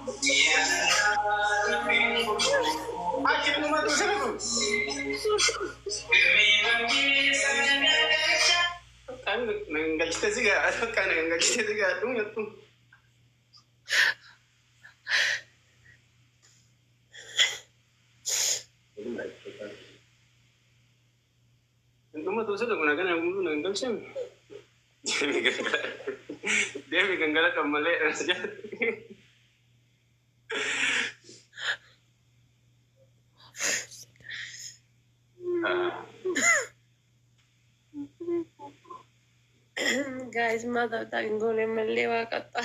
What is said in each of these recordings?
Kan nggak kita sih gak kan nggak kita sih gak tuh. Nomor tuh sudah gunakan yang dulu nonton sih. Dia bikin galak kembali saja. Guys, mother tanggulin maliwa kata.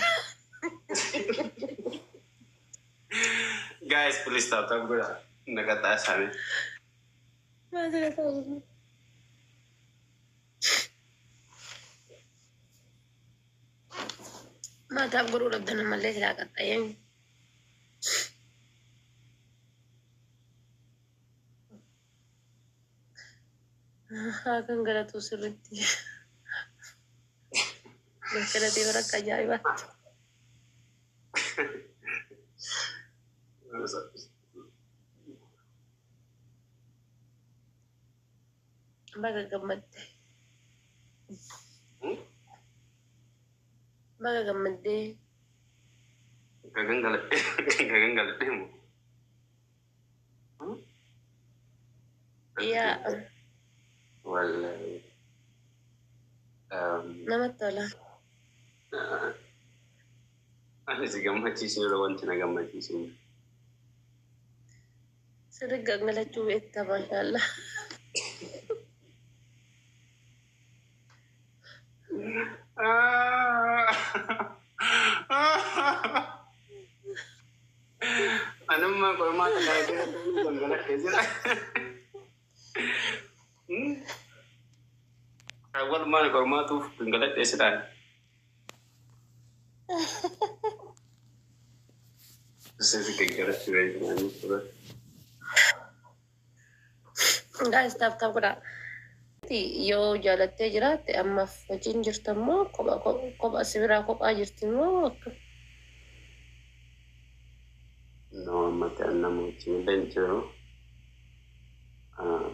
Guys, please stop gue nakatasan. Mother tanggulin. Mata guru labdana malle sila kata yang. Akan galatu sirritti. Kena tiba orang kaya iba. Baga gamad. Baga gamad deh. Kaganggalat deh mo. Iya. Wala. Nama tola. Ano si gammachiisu yeroo wanti na gammachiisu. Sirriga ngalachuu beekta maashaallah. Anong mga kormata kaya ganggalat kayo sila? Awal mana kormatu ganggalat kayo sila? Kasi ganggalat sila yung ano. Guys, tap kuda. Yo jalatte jiraate amma wajin jirtammoo kophaa sibiraa kophaa jirtimmoo akka. No, mati annamu cimilleen jiru.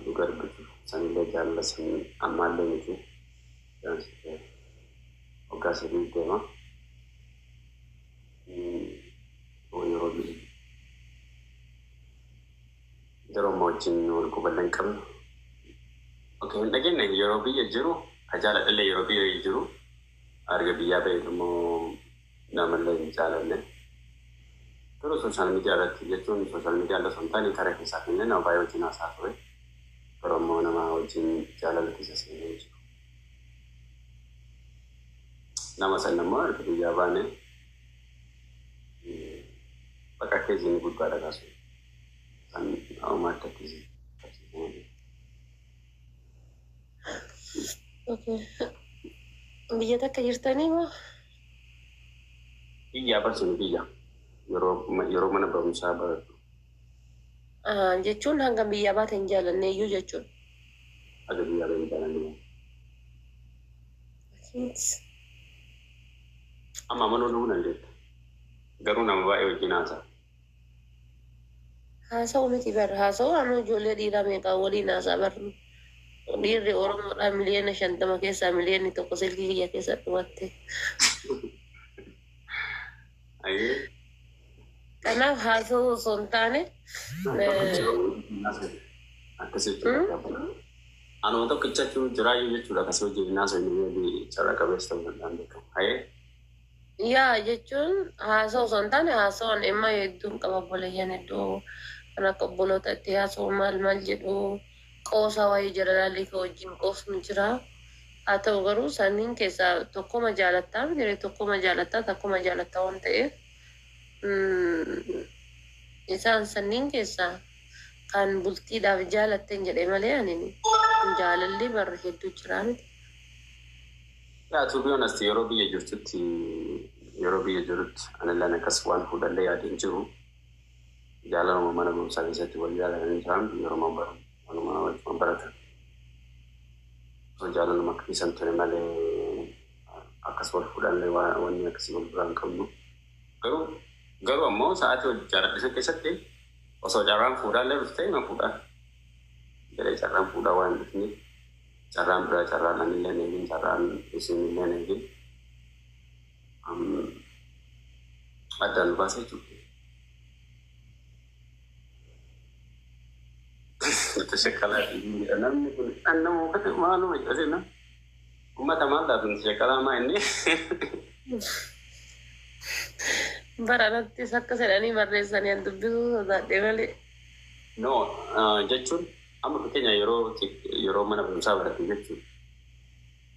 Dhugar bitu sanillee jaallasan ammaallee miti. Waggaa sadii deema. Yeroo bitu. Yeroo wajjin wal quballee hin qabnu. Oke, lagi nih Eropa ya juru, aja lah le Eropa ya juru, harga biaya be mau nama le jalan le. Terus sosial media ada tiga tuh, sosial media ada sontan yang karek misal ini nama bayo cina satu kalau mau nama ujin jalan le kisah sini juru. Nama saya nama harga biaya bane, pakai kezini buka ada kasus, kan amat kezini. Okay. Biyya takka jirtanii moo? Biyya barsiin biyya. Yeroo mana barumsaa baratu. Jechuun hanga biyya baate hin jaalanne iyyuu jechuun. Aga biyya baate hin jaalanne. Amma mana dhuguu dandeetta. Garuu nama baay'ee wajjin haasa'a. Haasa'u miti barra. Haasa'u anu ijoollee dhiiraa meeqaa waliin haasa'a barru. Dhiirri Oromoodhaa miliyoona 50 keessaa miliyoonni 1 silkii kiyya keessa dhumatte. Kanaaf haasa'uu osoo hin taane. Anu tokkicha jiraayyuu jechuudha akkasii hojii naasoo inni carraa qabeessa ta'uu danda'an. Yaa jechuun haasa'uu osoo hin taane haasa'uun dhimma hedduun qaba obboleeyyan hedduu kan akka obboloota itti haasa'u maal jedhu. Qoosaa waa'ee jaalallee ka wajjin qoosni jira. Haa ta'u garuu sanniin keessaa tokkoma jaalattaa miti tokkoma jaalattaa takkuma jaalattaa waan ta'eef isaan sanniin keessaa kan bultiidhaaf jaalatten jedhee malee ani jaalallee barra hedduu jira miti. Yaa to be honest yeroo biyya jirutti anilleen akkas waan fuudhallee yaadeen jiru jaalaluma mana barumsaa keessatti wal jaalatanii jiran yeroo mambaru. Mana wajjin baratan. So jalan nama kisan ture malee akkas wal fuudhallee wanni akkasii wal biraan qabnu. Garuu Garuu ammoo sa'aatii hojii jaaladhisan keessatti osoo carraan fuudhaallee dhuftee ma fuudhaa. Jedhee carraan fuudhaa waan dhufniif carraan biraa carraan anillee neegiin carraan isinillee neegiin addaan nu baasa jechuudha. Tashakkalaa namni kun annama uffata maaluma jedhase na uummata maal taatu tashakkalaa maa inni. Baranattis akka jedhanii barreessanii an dubbisuu sodaadhee malee. No jechuun amma fakkeenya yeroo mana barumsaa barate jechuudha.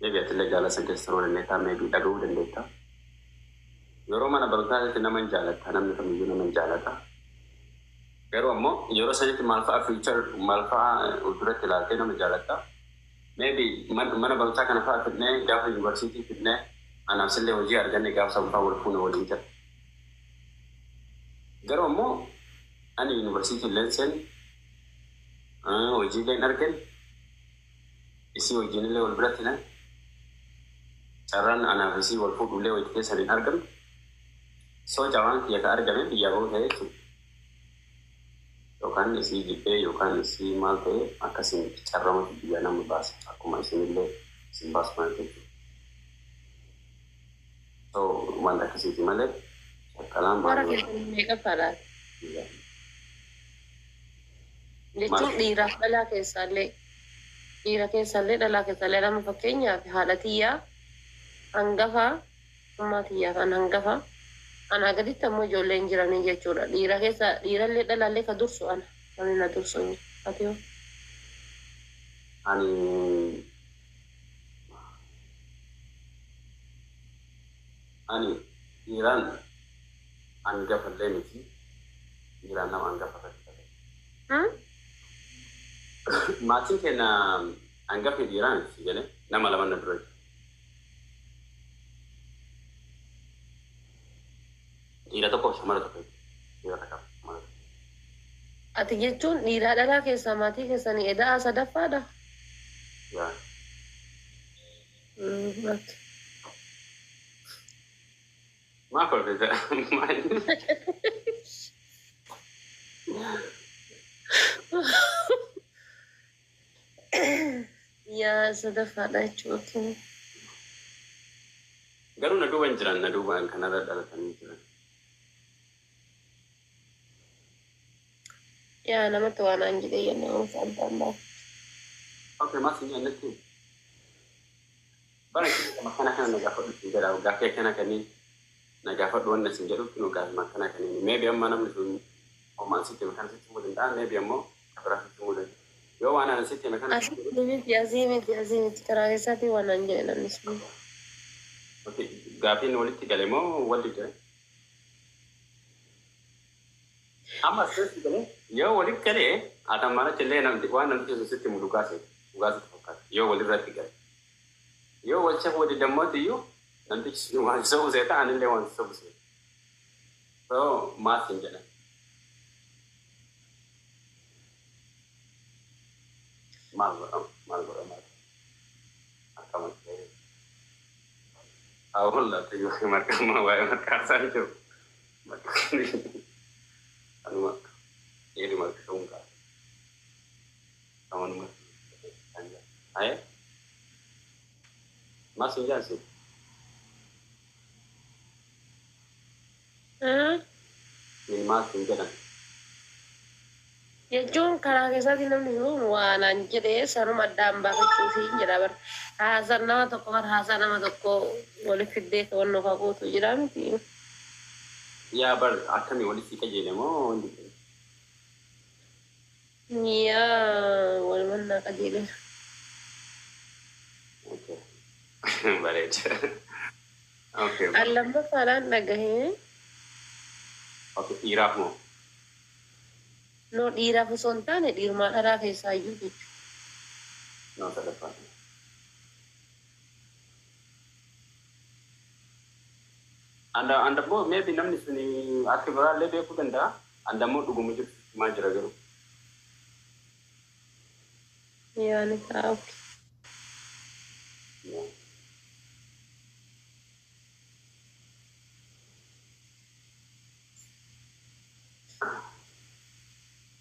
Meebii atillee jaalasa keessa yeroo dandeettaa meebii dhaga'uu dandeettaa. Yeroo mana barumsaatti nama hin jaalatta namni kamiyyuu nama hin jaalatta. Garuu ammoo yeroo sanitti maal fa'aa fiichar maal fa'aa duratti ilaaltee nama jaalatta. Meebii mana barumsaa kana fa'aa fidnee gaafa yuunivarsiitii fidnee anaaf sillee hojii arganne gaafa sammuu wal fuune waliin jira. Garuu ammoo ani yuunivarsiitii illee seen hojii illee argan isii hojiin illee wal biratti na carraan anaaf isii wal fuudhullee hojii keessan hin argamu. Soo carraan kiyya ka argame biyyaa bahuu ta'e jechuudha. Yookaan isii jibbee yookaan isii maal ta'e akkasiin carramatu biyya nama baasa akkuma isinillee isin baasu mana jechuudha. So wanta akkasiiti malee shakkalaan Bara baay'ee keessatti meeqa fadhaa? Jechuun dhiiraaf dhalaa keessaallee dhalaa keessaallee nama fakkeenyaaf haadha tiyyaa hangafaa ummaa tiyyaa kan hangafaa anaa gaditti ammoo ijoolleen jiranii jechuudha. Dhiirallee dhalaallee ka dursu ana na dursu ati hoo? ani dhiiraan hangafallee miti dhiiraan nama hangafa fakkate. Maatiin keenya hangafa dhiiraan miti jedhee nama lama na dura jira. Dhiira tokko shamara tokko dhiira takka shamara tokko. Ati jechuun dhiiraa dhalaa keessaa maatii keessanii edaa sadaffaadha? Yaa. Maa kolfisa yaa sadaffaadha jechuudha. garuu na duuba hin jiran na duubaan kanarra dhalatanii jiran. Yaa namatti waan aan jedhee yennaa addaan baaf. Okay, mas ini anak tu. Barang kita makan akan nak dapat juga dah. Gak kan akan ni nak dapat dua nasi jeruk tu nak makan akan ni. Maybe amma nam tu orang masih makan sih cuma dah. Maybe amma kerana cuma dah. Yo mana nasi tu makan. Azimit kerana saya tu waan aan jedhee namni sun. Okay, gapi ni walit tiga lemo walit je. Amma stress tiga le. Yo walit kale. Ada mana cile nam tiwan nam tu sesi muduka sih. Ugas tu yo walit rat tiga. Yo wajah wajah damai tu yo nanti semua semua saya tak ane lewat semua saya. So mas injana. Mal beram. Akaman saya. Awal lah tu yo marka mawai marka saya tu. Marka ni. Anu mak. Ini marka sungka. Kawan mak. Ayah. Masih aja sih. Ini masih aja. Jechuun karaa keessatti namni sun waan aan jedhee sanuma addaan baafachuufi jedha bar. Haasaa nama tokko bar haasaa nama tokko waliif fiddee qabannoo qabuutu jira miti. Ya bar akkamii walitti qajeele moo hundi? Yaa walumannaa qajeele. Okay. Bareeda. Okay. Lammaffaan dhagahee. Okay, dhiiraaf moo? No dhiiraaf osoo hin taane dhiirummaa dharaa keessaa iyyuu jechuudha. No, sadaffaa. Anda moo maybe namni suni akka biraallee beekuu danda'a. Anda moo dhuguma jirtu maa jira garuu. Yaa ni ta'a.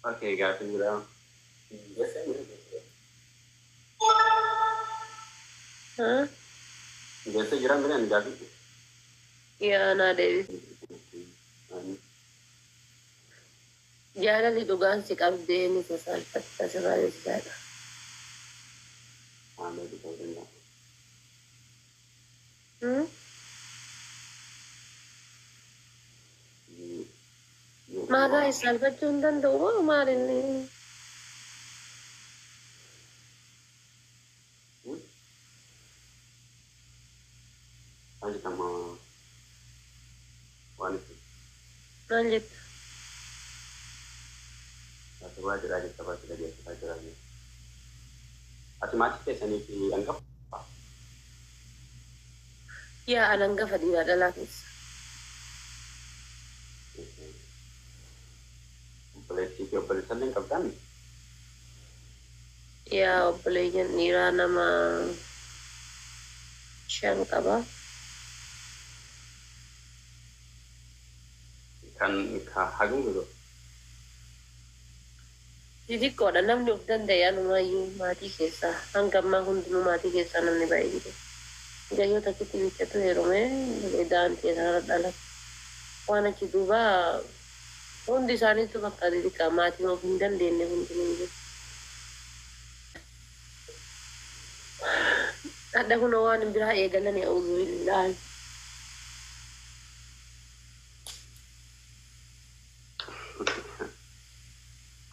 Oke, gafin bilang. Biasa ini. Hah? Biasa jiran bilang gafin. Iya, nah Dewi. Jaalali dhugaan si qabdeeni sasaalfatta sirraa jechaadha. Maalaa saalfachuu hin danda'u moo maalinni? Aja sama wanita. Maal jetta? Coba aja lagi, coba aja lagi. Mati keesanii fi hangafa. Yaa an hangafa dhiiraa dhalaa keessa. Obboleettii fi obboleessan hin qabdan. Yaa obboleeyyan dhiiraa nama 5 qaba. Kan hagam gitu. Xixiqqoodha namni of danda'e anumaayyuu maatii keessaa hanga ammaa hundinuu maatii keessaa namni baay'ee jiru. Gayyoo takkitti bichatu heerumee daantee sana dhalate. Waan achi duuba hundi isaaniitu bakka xixiqqaa maatiin of hin dandeenye hundinuu jiru. Adda kunoo waan biraa eegalanii a'uudhu billaahi.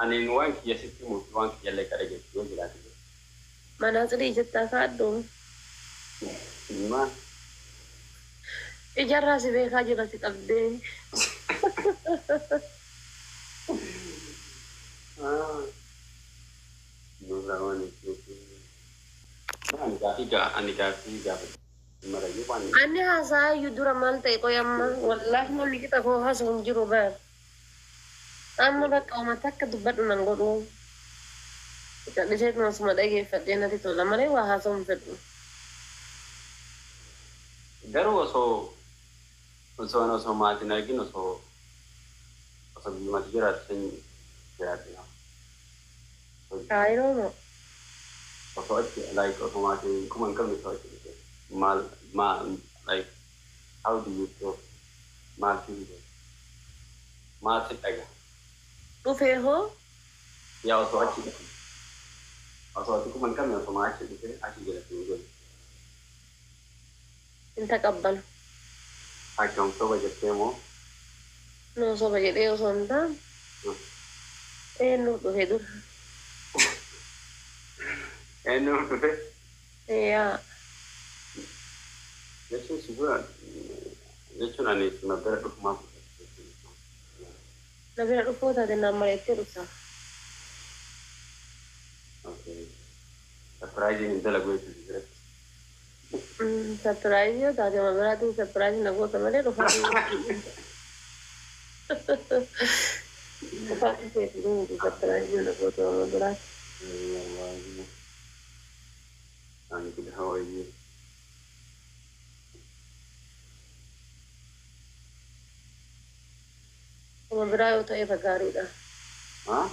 Ani waan kiyya sitti muuf waan kiyya illee kadha jechuun yoo jiraate. Manaa cidii jettaa kaaddu. Maal? Ijaarraa si beekaa jira si qabdee. Nurra waan ani gaafii gaafa marayyuu waan. Ani haasaa iyyuu dura maal ta'e qoyamma wallaahi namni qixa koo haasa'u hin jiru bara. Amma bakka uummata akka dubbadhu nan godhu. Callisee kunuunsuma dhageeffadhee natti tola malee waa haasa'u hin fedhu. Garuu osoo maatiin argin osoo biyyumatti jiraatu san jiraate. Kaayiroo moo? Osoo achi osoo maatiin kuma hin qabne osoo achi like how do you feel? Maal si dhaga? Dhufee hoo? Yaa osoo achi kuma hin qabne osoo achi dhufee achi jalatti hin jiru. Hin taqabbalu. Akkam soba jettee moo? Noo soba jedhee osoo hin taane. Eenyu dhufee dura? Eenyu dhufee? Yaa. Jechuun ani na bira dhufumaaf. Na bira dhufuu taate naan mareettee dhufta. Surprising hin dalagu jechuudha jireenya. Surprise yoo taate ma biraatiin surprise na goota malee dhufaatii. Dhufaatii feetii nuti surprise na goota ma biraati. I'm good. How are you? Kuma biraa yoo ta'e irra gaariidha. Huh?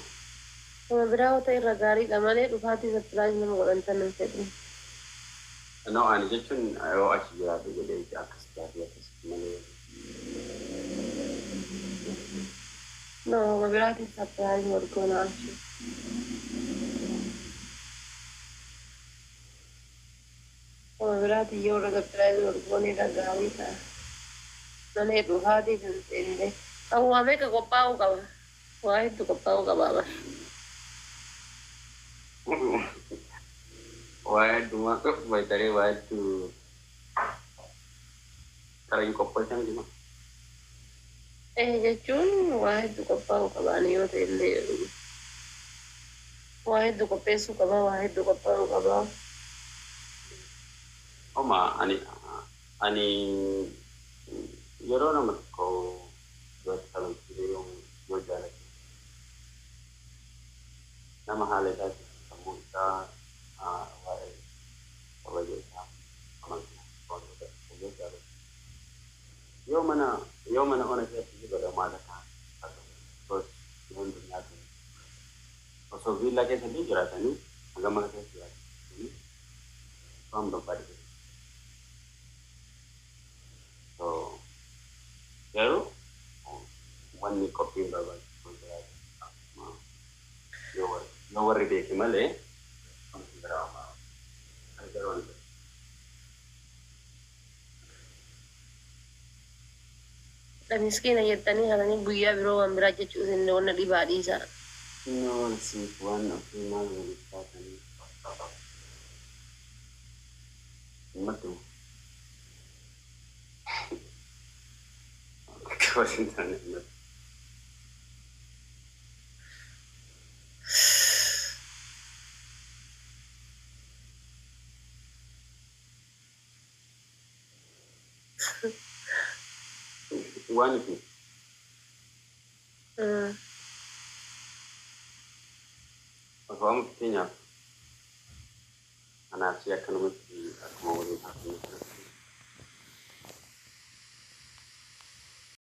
Kuma biraa yoo ta'e irra gaariidha malee dhufaatii surprise nama godhantan hin fedhu. No, ani jechuun yoo achi jiraatu jedhee akkas taatee akkasitti malee. No, kuma biraatiin surprise wargoona achi. Kuma biraatiin yoo irra surprise wargoon irra gaarii ta'a. Malee dhufaatii hin seenne. Awwaa meeqa qophaa'uu qaba? Waa hedduu qophaa'uu qaba. Waduh, baik dari waduh. Sekarang kopasnya gimana? Jechuun waa hedduu qophaa'uu qabaani yoo ta'e illee waa hedduu qopheessuu qaba, waa hedduu qophaa'uu qaba. Oma, ani yeroo nama tokko yoo ta'u yoo jaalatu nama haala isaati sammuu isaa waa'ee kabaja isaa amantii wantoota yoo jaalatu yoo mana ona keessatti godha maal akka tos hundumyaa osoo viillaa keessatti jiraatanii hanga mana keessa jiraatanii waan barbaade. Garuu wanni qophiin barbaachisu jiraata. Yoo warri beeke malee wanti biraa gargaaru waan ta'eef. Miskiina jettanii halanii guyyaa biroo waan biraa jechuun isin wanna dhibaa dhiisa. Noolsiif waan ofii maal walittaatanii himmatu. Kabasin taane himmatu. Waan ifi. Afaan fakkeenyaaf anaaf si akkanumatti akkuma waliin haasofnu.